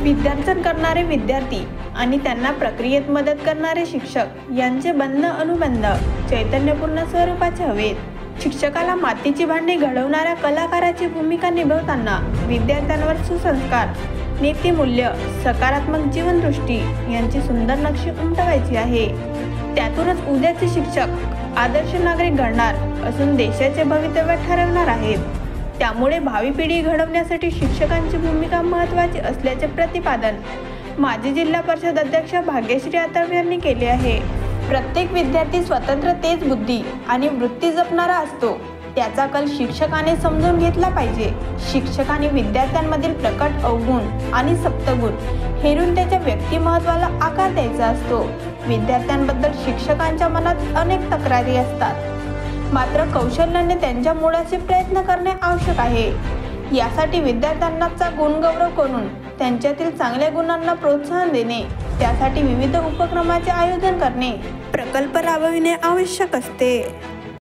विद्यार्जन करणारे विद्यार्थी आणि त्यांना प्रक्रियेत मदत करणारे शिक्षक यांचे बंध अनुबंध चैतन्यपूर्ण स्वरूपाचे हवेत. शिक्षकाला मातीची भांडी घडवणाऱ्या कलाकाराची भूमिका निभावताना विद्यार्थ्यांवर सुसंस्कार, नीतिमूल्य, सकारात्मक जीवनदृष्टी यांची सुंदर नक्षी उमटवायची आहे. त्यातूनच उद्याचे शिक्षक आदर्श नागरिक घडणार असून देशाचे भवितव्य ठरवणार आहेत. त्यामुळे भावी पिढी घडवण्यासाठी शिक्षकांची भूमिका महत्त्वाची असल्याचे प्रतिपादन माजी जिल्हा परिषद अध्यक्ष भाग्यश्री आतर्वे यांनी केले आहे. प्रत्येक विद्यार्थी स्वतंत्र तेज बुद्धी आणि वृत्ती जपणारा असतो. त्याचा कल शिक्षकाने समजून घेतला पाहिजे. शिक्षकाने विद्यार्थ्यांमधील प्रकट अवगुण आणि सप्तगुण हेरून त्याच्या व्यक्तिमत्त्वाला आकार द्यायचा असतो. विद्यार्थ्यांबद्दल शिक्षकांच्या मनात अनेक तक्रारी असतात, मात्र कौशल्याने त्यांच्या मुळाशी प्रयत्न करणे आवश्यक आहे. यासाठी विद्यार्थ्यांचा गुणगौरव करून त्यांच्यातील चांगल्या गुणांना प्रोत्साहन देणे, त्यासाठी विविध उपक्रमाचे आयोजन करणे, प्रकल्प राबविणे आवश्यक असते.